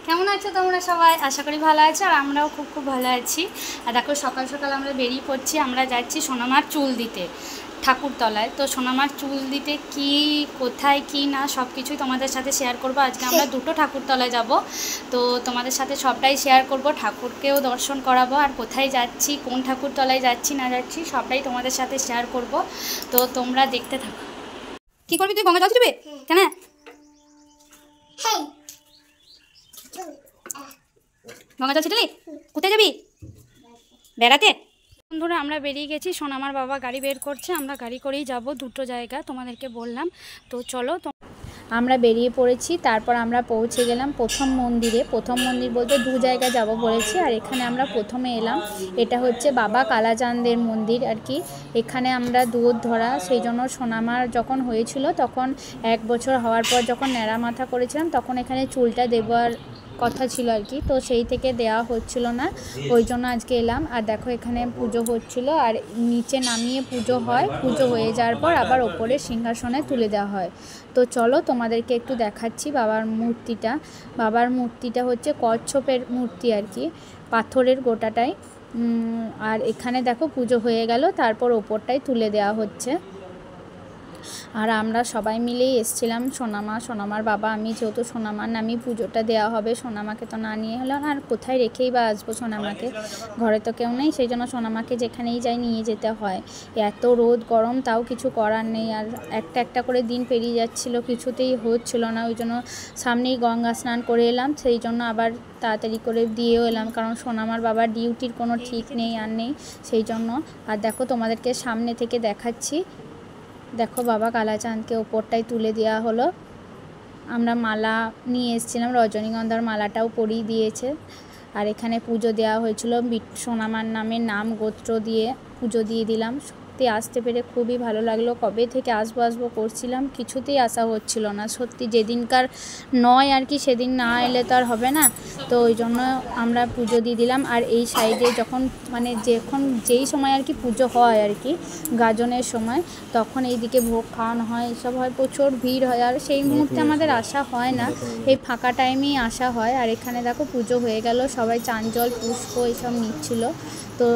কেমন আছো তোমরা সবাই? আশা করি ভালো আছো, আর আমরাও খুব খুব ভালো আছি। আর দেখো সকাল সকাল আমরা বেরিয়ে পড়ছি, আমরা যাচ্ছি সোনামার চুল দিতে ঠাকুরতলায়। তো সোনামার চুল দিতে কি কোথায় কি না সব কিছুই তোমাদের সাথে শেয়ার করব। আজকে আমরা দুটো ঠাকুরতলায় যাব, তো তোমাদের সাথে সবটাই শেয়ার করব, ঠাকুরকেও দর্শন করাবো, আর কোথায় যাচ্ছি, কোন ঠাকুরতলায় যাচ্ছি না যাচ্ছি সবটাই তোমাদের সাথে শেয়ার করব। তো তোমরা দেখতে থাকো। কি করবি তুই? গঙ্গা জল ছিটবি কেন? গঙ্গা জল ছিটালি? কোথায় যাবি? বেড়াতে? বন্ধুরা আমরা বেরিয়ে গেছি, সোনামার বাবা গাড়ি বের করছে, আমরা গাড়ি করেই যাব দুটো জায়গা তোমাদেরকে বললাম। তো চলো আমরা বেরিয়ে পড়েছি। তারপর আমরা পৌঁছে গেলাম প্রথম মন্দিরে। প্রথম মন্দির বলতে দু জায়গায় যাব বলেছি, আর এখানে আমরা প্রথমে এলাম। এটা হচ্ছে বাবা কালাচাঁদের মন্দির আর কি। এখানে আমরা দুধ ধরা, সেই জন্য সোনামার যখন হয়েছিল তখন 1 বছর হওয়ার পর যখন ন্যাড়া মাথা করেছিলাম তখন এখানে চুলটা দেওয়ার কথা ছিল আর কি, তো সেই থেকে দেওয়া হচ্ছিল না, ওই জন্য আজকে এলাম। আর দেখো এখানে পুজো হচ্ছিল, আর নিচে নামিয়ে পুজো হয়, পুজো হয়ে যাওয়ার পর আবার ওপরে সিংহাসনে তুলে দেওয়া হয়। তো চলো তোমাদেরকে একটু দেখাচ্ছি বাবার মূর্তিটা। বাবার মূর্তিটা হচ্ছে কচ্ছপের মূর্তি আর কি, পাথরের গোটাটাই। আর এখানে দেখো পুজো হয়ে গেল, তারপর ওপরটাই তুলে দেওয়া হচ্ছে। আর আমরা সবাই মিলেই এসেছিলাম, সোনামার বাবা, আমি, যেহেতু সোনামার নামই পুজোটা দেওয়া হবে। সোনামাকে তো না নিয়ে হলো না, আর কোথায় রেখেই বা আসবো সোনামাকে, ঘরে তো কেউ নেই, সেই জন্য সোনামাকে যেখানেই যাই নিয়ে যেতে হয়। এত রোদ গরম, তাও কিছু করার নেই। আর একটা একটা করে দিন পেরিয়ে যাচ্ছিলো, কিছুতেই হচ্ছিল না, ওই জন্য সামনেই গঙ্গা স্নান করে এলাম, সেই জন্য আবার তাড়াতাড়ি করে দিয়েও এলাম, কারণ সোনামার বাবার ডিউটির কোনো ঠিক নেই আর নেই, সেই জন্য। আর দেখো তোমাদেরকে সামনে থেকে দেখাচ্ছি, দেখো বাবা কালাচাঁদকে ওপরটাই তুলে দেওয়া হলো। আমরা মালা নিয়ে এসেছিলাম, রজনীগন্ধার মালাটাও পরিয়ে দিয়েছে। আর এখানে পুজো দেওয়া হয়েছিল, সোনামার নামে নাম গোত্র দিয়ে পুজো দিয়ে দিলাম। সত্যি আসতে পেরে খুবই ভালো লাগলো, কবে থেকে আসবো করছিলাম, কিছুতেই আসা হচ্ছিল না। সত্যি যেদিনকার নয় আর কি, সেদিন না এলে তো আর হবে না, তো ওই জন্য আমরা পুজো দিয়ে দিলাম। আর এই সাইডে যখন যেই সময় আর কি পুজো হয় আর কি, গাজনের সময়, তখন এইদিকে ভোগ খাওয়ানো হয়, এসব হয়, প্রচুর ভিড় হয়। আর সেই মুহূর্তে আমাদের আসা হয় না, এই ফাঁকা টাইমেই আসা হয়। আর এখানে দেখো পুজো হয়ে গেল, সবাই চাঞ্জল পুষ্প এইসব নিচ্ছিল। তো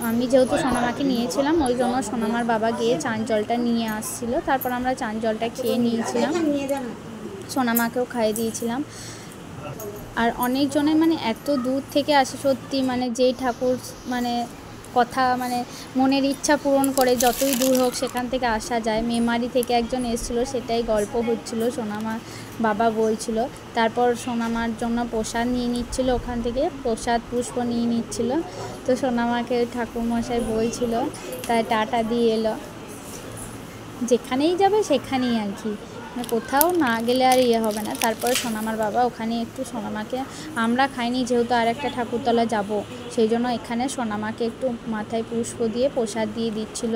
আমি যেহেতু সোনামাকে নিয়েছিলাম, ওই জন্য সোনামার বাবা গিয়ে চাঞ্জলটা নিয়ে আসছিল, তারপর আমরা চাঞ্জলটা খেয়ে নিয়েছিলাম, সোনামাকেও খাইয়ে দিয়েছিলাম। আর অনেকজনে মানে এত দূর থেকে আসে, সত্যি মানে যেই ঠাকুর মানে কথা মানে মনের ইচ্ছা পূরণ করে, যতই দূর হোক সেখান থেকে আসা যায়। মেমারি থেকে একজন এসেছিলো, সেটাই গল্প হচ্ছিল, সোনামার বাবা বলছিল। তারপর সোনামার জন্য প্রসাদ নিয়ে নিচ্ছিল, ওখান থেকে প্রসাদ পুষ্প নিয়ে নিচ্ছিল। তো সোনামাকে ঠাকুরমশাই বলছিল, তাই টাটা দিয়ে এলো। যেখানেই যাবে সেখানেই আর কি, মানে কোথাও না গেলে আর হবে না। তারপরে সোনামার বাবা ওখানে একটু সোনামাকে, আমরা খাইনি যেহেতু আর একটা ঠাকুরতলা যাব, সেই জন্য এখানে সোনামাকে একটু মাথায় পুষ্প দিয়ে প্রসাদ দিয়ে দিচ্ছিল।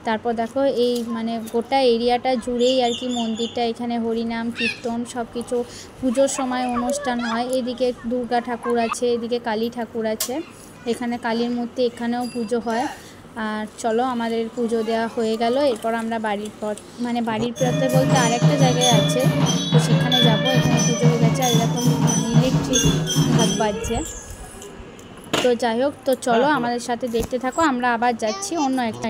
তারপর দেখো এই মানে গোটা এরিয়াটা জুড়েই আর কি মন্দিরটা, এখানে হরিনাম কীর্তন সব কিছু, পুজোর সময় অনুষ্ঠান হয়। এদিকে দুর্গা ঠাকুর আছে, এদিকে কালী ঠাকুর আছে, এখানে কালীর মূর্তি, এখানেও পুজো হয়। আর চলো আমাদের পুজো দেওয়া হয়ে গেল, এরপর আমরা বাড়ির পথে বলতে আরেকটা জায়গায় আছে, তো সেখানে যাবো। এখানে পুজো হয়ে গেছে, আর এরকম ইলেকট্রিক ঢাক বাজছে। তো যাই হোক, তো চলো আমাদের সাথে দেখতে থাকো, আমরা আবার যাচ্ছি অন্য একটা